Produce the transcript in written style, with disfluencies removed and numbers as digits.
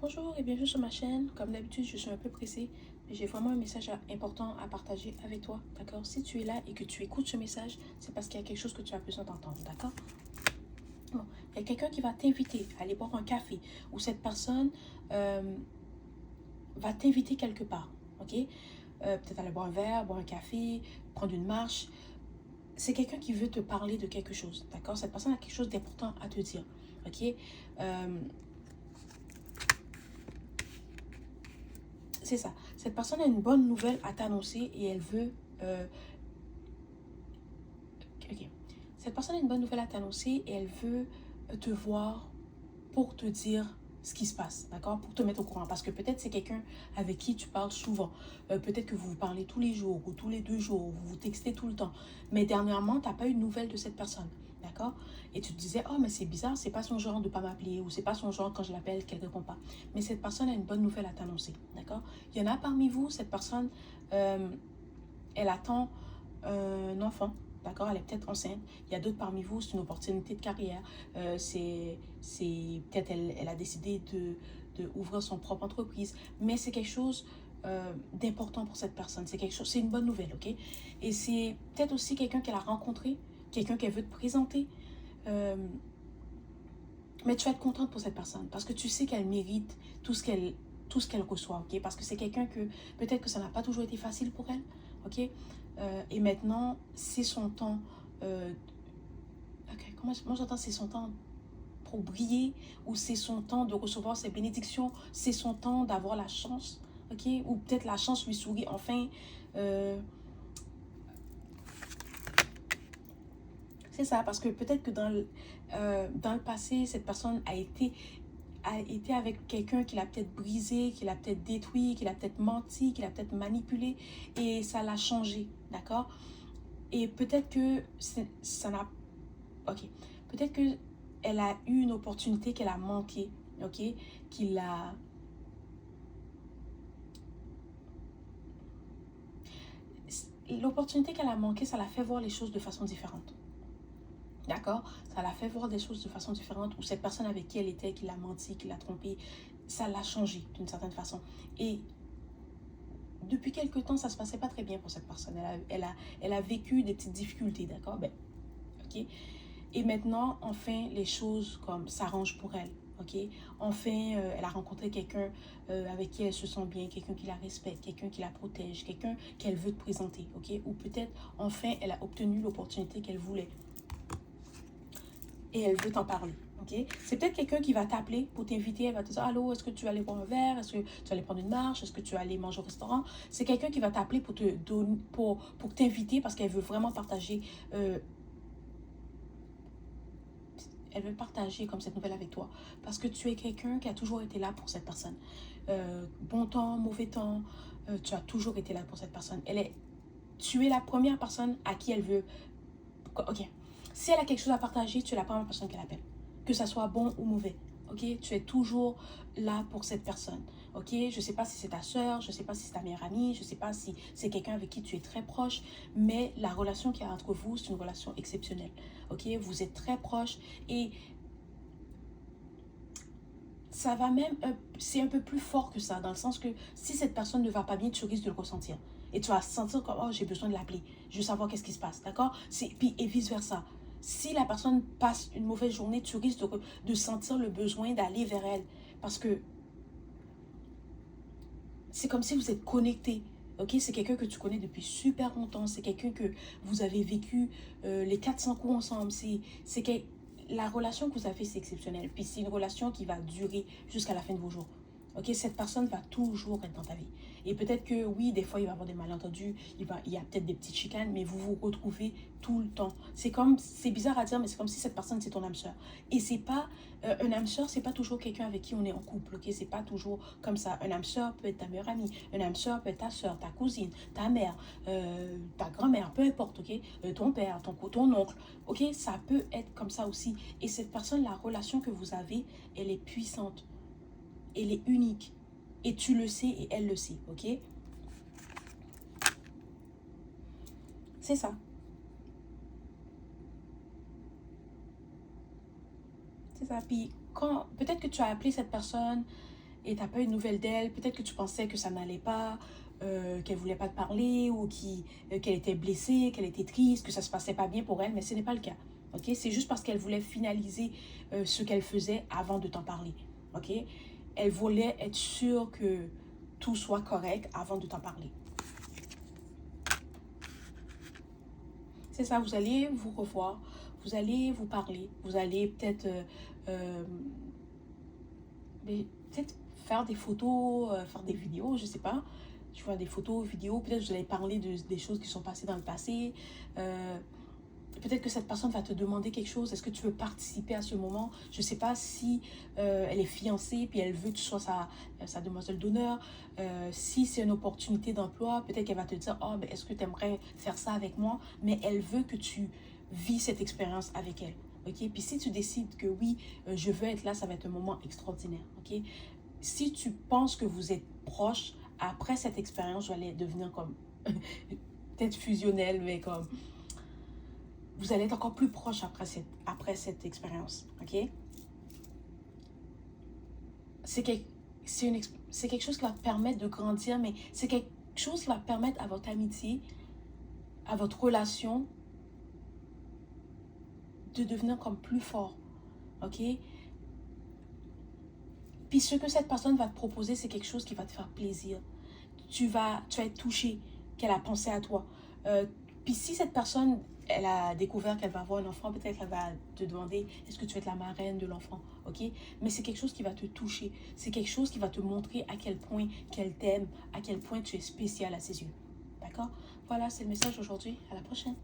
Bonjour et bienvenue sur ma chaîne. Comme d'habitude, je suis un peu pressée, mais j'ai vraiment un message important à partager avec toi, d'accord? Si tu es là et que tu écoutes ce message, c'est parce qu'il y a quelque chose que tu as besoin d'entendre, d'accord? Bon, il y a quelqu'un qui va t'inviter à aller boire un café ou cette personne va t'inviter quelque part, ok? Peut-être aller boire un verre, boire un café, prendre une marche. C'est quelqu'un qui veut te parler de quelque chose, d'accord? Cette personne a quelque chose d'important à te dire, ok? Euh, C'est ça. Cette personne a une bonne nouvelle à t'annoncer et elle veut... ok. Cette personne a une bonne nouvelle à t'annoncer et elle veut te voir pour te dire ce qui se passe, d'accord? Pour te mettre au courant. Parce que peut-être c'est quelqu'un avec qui tu parles souvent. Peut-être que vous vous parlez tous les jours ou tous les 2 jours. Vous vous textez tout le temps. Mais dernièrement, tu n'as pas eu de nouvelles de cette personne. D'accord? Et tu te disais, oh, mais c'est bizarre, c'est pas son genre de pas m'appeler ou c'est pas son genre quand je l'appelle qu'elle ne répond pas. Mais cette personne a une bonne nouvelle à t'annoncer. D'accord? Il y en a parmi vous, cette personne, euh, elle attend un enfant. D'accord, elle est peut-être enceinte. Il y a d'autres parmi vous, c'est une opportunité de carrière. C'est peut-être elle a décidé de ouvrir son propre entreprise. Mais c'est quelque chose d'important pour cette personne. C'est quelque chose, c'est une bonne nouvelle, ok? Et c'est peut-être aussi quelqu'un qu'elle a rencontré, quelqu'un qu'elle veut te présenter. Euh, mais tu vas être contente pour cette personne parce que tu sais qu'elle mérite tout ce qu'elle reçoit, ok? Parce que c'est quelqu'un que peut-être que ça n'a pas toujours été facile pour elle, ok? Et maintenant, c'est son temps. Ok, moi j'entends c'est son temps pour briller ou c'est son temps de recevoir ses bénédictions, c'est son temps d'avoir la chance, ok? Ou peut-être la chance lui sourit enfin. Euh, c'est ça, parce que peut-être que dans le passé, cette personne a été avec quelqu'un qui l'a peut-être brisé, qui l'a peut-être détruit, qui l'a peut-être menti, qui l'a peut-être manipulé et ça l'a changé, d'accord? Et peut-être que ça n'a... Ok. Peut-être que elle a eu une opportunité qu'elle a manquée, ok? Qu'il a... L'opportunité qu'elle a manquée, ça l'a fait voir les choses de façon différente. D'accord? Ça l'a fait voir des choses de façon différente, ou cette personne avec qui elle était, qui l'a menti, qui l'a trompé, ça l'a changé d'une certaine façon. Et depuis quelque temps, ça se passait pas très bien pour cette personne. Elle a vécu des petites difficultés, d'accord? Ben, ok? Et maintenant, enfin, les choses comme s'arrangent pour elle, ok? Enfin, elle a rencontré quelqu'un avec qui elle se sent bien, quelqu'un qui la respecte, quelqu'un qui la protège, quelqu'un qu'elle veut te présenter, ok? Ou peut-être, enfin, elle a obtenu l'opportunité qu'elle voulait et elle veut t'en parler. Okay? C'est peut-être quelqu'un qui va t'appeler pour t'inviter. Elle va te dire, allô, est-ce que tu vas aller boire un verre? Est-ce que tu vas aller prendre une marche? Est-ce que tu vas aller manger au restaurant? C'est quelqu'un qui va t'appeler pour te donner, pour t'inviter parce qu'elle veut vraiment partager. Elle veut partager comme cette nouvelle avec toi. Parce que tu es quelqu'un qui a toujours été là pour cette personne. Bon temps, mauvais temps, tu as toujours été là pour cette personne. Tu es la première personne à qui elle veut. Ok. Si elle a quelque chose à partager, tu es la première personne qu'elle appelle. Que ça soit bon ou mauvais. Ok. Tu es toujours là pour cette personne. Ok. Je ne sais pas si c'est ta soeur, je ne sais pas si c'est ta meilleure amie, je ne sais pas si c'est quelqu'un avec qui tu es très proche, mais la relation qu'il y a entre vous, c'est une relation exceptionnelle. Ok. Vous êtes très proches et ça va même, c'est un peu plus fort que ça, dans le sens que si cette personne ne va pas bien, tu risques de le ressentir. Et tu vas sentir comme, oh, j'ai besoin de l'appeler, je veux savoir qu'est-ce qui se passe, d'accord? Puis, et vice-versa. Si la personne passe une mauvaise journée, tu risques de sentir le besoin d'aller vers elle. Parce que c'est comme si vous êtes connectés. Ok, c'est quelqu'un que tu connais depuis super longtemps. C'est quelqu'un que vous avez vécu les 400 coups ensemble. La relation que vous avez, c'est exceptionnel. Puis c'est une relation qui va durer jusqu'à la fin de vos jours. Ok, cette personne va toujours être dans ta vie. Et peut-être que oui, des fois, il va y avoir des malentendus, il y a peut-être des petites chicanes, mais vous vous retrouvez tout le temps. C'est bizarre à dire, mais c'est comme si cette personne, c'est ton âme sœur. Et c'est pas, un âme sœur, c'est pas toujours quelqu'un avec qui on est en couple, ok? C'est pas toujours comme ça. Un âme sœur peut être ta meilleure amie, un âme sœur peut être ta sœur, ta cousine, ta mère, ta grand-mère, peu importe, ok? Ton père, ton oncle, ok? Ça peut être comme ça aussi. Et cette personne, la relation que vous avez, elle est puissante. Elle est unique. Et tu le sais et elle le sait, ok? C'est ça. C'est ça. Puis, peut-être que tu as appelé cette personne et tu n'as pas eu de nouvelles d'elle. Peut-être que tu pensais que ça n'allait pas, qu'elle ne voulait pas te parler ou qu'elle était blessée, qu'elle était triste, que ça ne se passait pas bien pour elle, mais ce n'est pas le cas. Ok? C'est juste parce qu'elle voulait finaliser ce qu'elle faisait avant de t'en parler. Ok? Elle voulait être sûre que tout soit correct avant de t'en parler. C'est ça, vous allez vous revoir, vous allez vous parler, vous allez peut-être peut-être faire des photos, faire des vidéos, je sais pas. Tu vois, des photos, vidéos, peut-être vous allez parler des choses qui sont passées dans le passé. Peut-être que cette personne va te demander quelque chose. Est-ce que tu veux participer à ce moment? Je ne sais pas si elle est fiancée puis elle veut que tu sois sa demoiselle d'honneur. Si c'est une opportunité d'emploi, peut-être qu'elle va te dire « Oh, ben, est-ce que tu aimerais faire ça avec moi? » Mais elle veut que tu vis cette expérience avec elle. Ok? Puis si tu décides que oui, je veux être là, ça va être un moment extraordinaire. Ok? Si tu penses que vous êtes proche, après cette expérience, vous allez devenir comme peut-être fusionnel, mais comme vous allez être encore plus proche après cette expérience, ok? C'est quelque chose qui va te permettre de grandir, mais c'est quelque chose qui va permettre à votre amitié, à votre relation, de devenir comme plus fort, ok? Puis ce que cette personne va te proposer, c'est quelque chose qui va te faire plaisir. Tu vas être touché qu'elle a pensé à toi. Puis si cette personne, elle a découvert qu'elle va avoir un enfant, peut-être qu'elle va te demander est-ce que tu veux être la marraine de l'enfant, ok? Mais c'est quelque chose qui va te toucher. C'est quelque chose qui va te montrer à quel point qu'elle t'aime, à quel point tu es spécial à ses yeux. D'accord? Voilà, c'est le message d'aujourd'hui. À la prochaine.